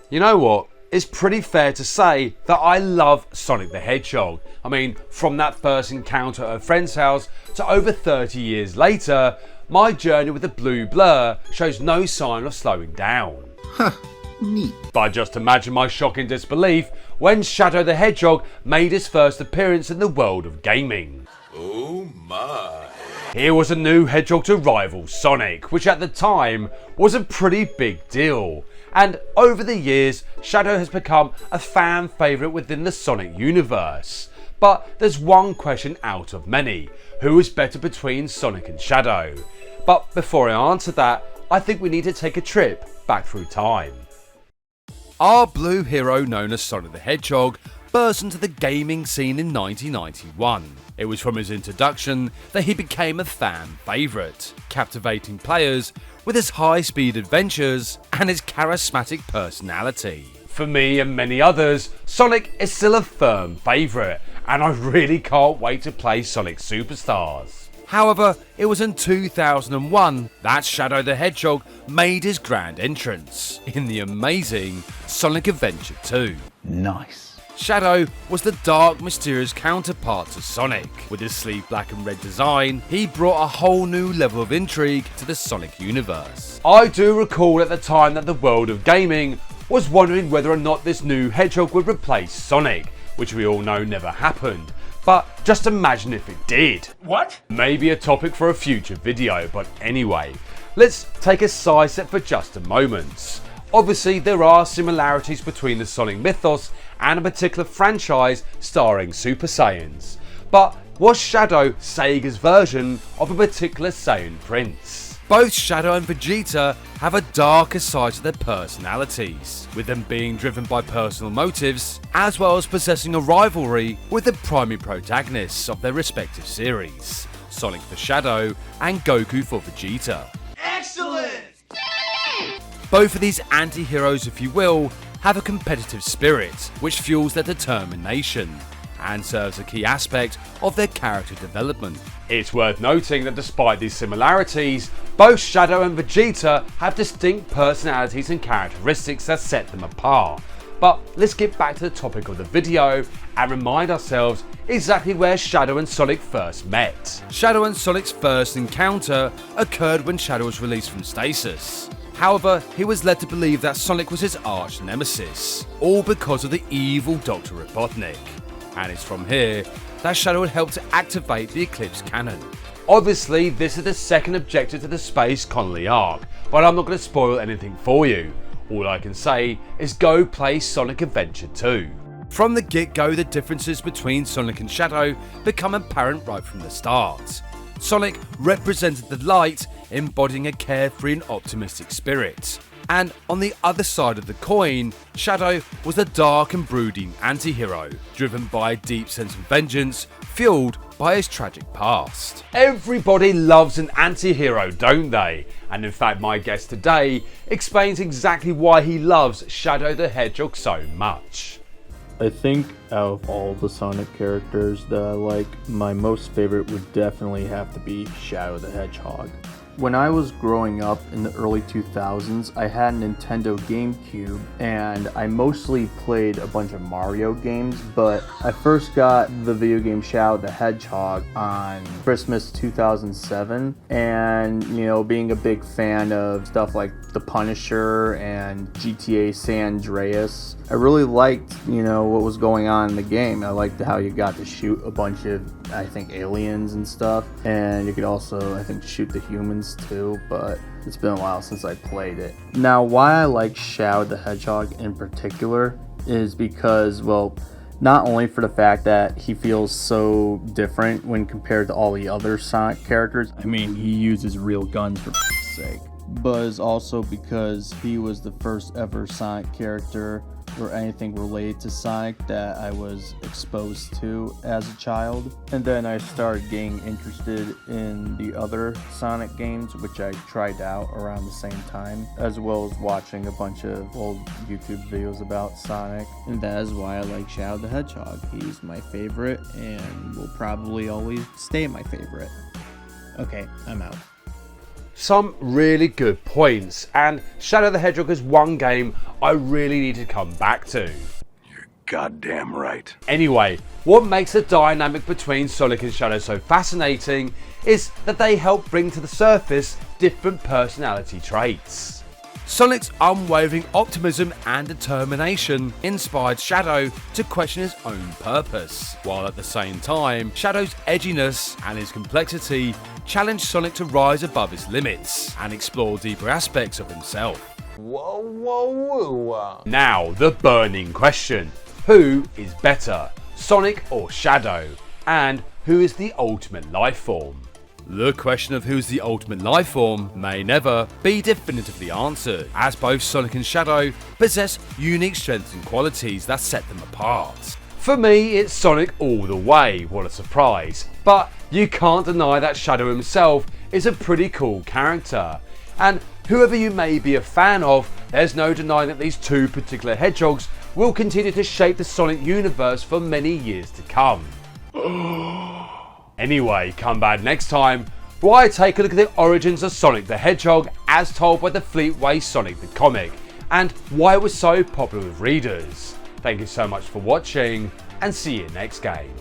You know what? It's pretty fair to say that I love Sonic the Hedgehog. I mean, from that first encounter at a friend's house to over 30 years later, my journey with the blue blur shows no sign of slowing down. Neat. But just imagine my shock and disbelief when Shadow the Hedgehog made his first appearance in the world of gaming. Oh my. Here was a new hedgehog to rival Sonic, which at the time was a pretty big deal. And over the years, Shadow has become a fan favourite within the Sonic universe. But there's one question out of many: who is better between Sonic and Shadow? But before I answer that, I think we need to take a trip back through time. Our blue hero known as Sonic the Hedgehog burst into the gaming scene in 1991. It was from his introduction that he became a fan favourite, captivating players with his high-speed adventures and his charismatic personality. For me and many others, Sonic is still a firm favourite, and I really can't wait to play Sonic Superstars. However, it was in 2001 that Shadow the Hedgehog made his grand entrance in the amazing Sonic Adventure 2. Nice. Shadow was the dark, mysterious counterpart to Sonic. With his sleek black and red design, he brought a whole new level of intrigue to the Sonic universe. I do recall at the time that the world of gaming was wondering whether or not this new hedgehog would replace Sonic, which we all know never happened. But just imagine if it did. What? Maybe a topic for a future video, but anyway, let's take a side step for just a moment. Obviously, there are similarities between the Sonic mythos and a particular franchise starring Super Saiyans. But was Shadow Sega's version of a particular Saiyan prince? Both Shadow and Vegeta have a darker side to their personalities, with them being driven by personal motives, as well as possessing a rivalry with the primary protagonists of their respective series, Sonic for Shadow and Goku for Vegeta. Excellent! Both of these anti-heroes, if you will, have a competitive spirit, which fuels their determination, and serves a key aspect of their character development. It's worth noting that despite these similarities, both Shadow and Vegeta have distinct personalities and characteristics that set them apart. But let's get back to the topic of the video and remind ourselves exactly where Shadow and Sonic first met. Shadow and Sonic's first encounter occurred when Shadow was released from stasis. However, he was led to believe that Sonic was his arch nemesis, all because of the evil Dr. Robotnik. And it's from here that Shadow would help to activate the Eclipse cannon. Obviously, this is the second objective to the Space Colony arc, but I'm not going to spoil anything for you. All I can say is go play Sonic Adventure 2. From the get-go, the differences between Sonic and Shadow become apparent right from the start. Sonic represented the light, embodying a carefree and optimistic spirit. And on the other side of the coin, Shadow was a dark and brooding anti-hero, driven by a deep sense of vengeance, fueled by his tragic past. Everybody loves an anti-hero, don't they? And in fact, my guest today explains exactly why he loves Shadow the Hedgehog so much. I think out of all the Sonic characters that I like, my most favorite would definitely have to be Shadow the Hedgehog. When I was growing up in the early 2000s, I had a Nintendo GameCube and I mostly played a bunch of Mario games, but I first got the video game Shadow the Hedgehog on Christmas 2007, and being a big fan of stuff like The Punisher and GTA San Andreas, I really liked, what was going on in the game. I liked how you got to shoot a bunch of, I think, aliens and stuff, and you could also, I think, shoot the humans too, but it's been a while since I played it. Now, why I like Shadow the Hedgehog in particular is because, well, not only for the fact that he feels so different when compared to all the other Sonic characters, I mean, he uses real guns for f***'s sake, but it's also because he was the first ever Sonic character or anything related to Sonic that I was exposed to as a child. And then I started getting interested in the other Sonic games, which I tried out around the same time, as well as watching a bunch of old YouTube videos about Sonic. And that is why I like Shadow the Hedgehog. He's my favorite and will probably always stay my favorite. Okay, I'm out. Some really good points, and Shadow the Hedgehog is one game I really need to come back to. You're goddamn right. Anyway, what makes the dynamic between Sonic and Shadow so fascinating is that they help bring to the surface different personality traits. Sonic's unwavering optimism and determination inspired Shadow to question his own purpose, while at the same time, Shadow's edginess and his complexity challenged Sonic to rise above his limits and explore deeper aspects of himself. Whoa, whoa, whoa. Now, the burning question: who is better, Sonic or Shadow? And who is the ultimate life form? The question of who's the ultimate life form may never be definitively answered, as both Sonic and Shadow possess unique strengths and qualities that set them apart. For me, it's Sonic all the way, what a surprise, but you can't deny that Shadow himself is a pretty cool character. And whoever you may be a fan of, there's no denying that these two particular hedgehogs will continue to shape the Sonic universe for many years to come. Anyway, come back next time where I take a look at the origins of Sonic the Hedgehog as told by the Fleetway Sonic the comic, and why it was so popular with readers. Thank you so much for watching, and see you next game.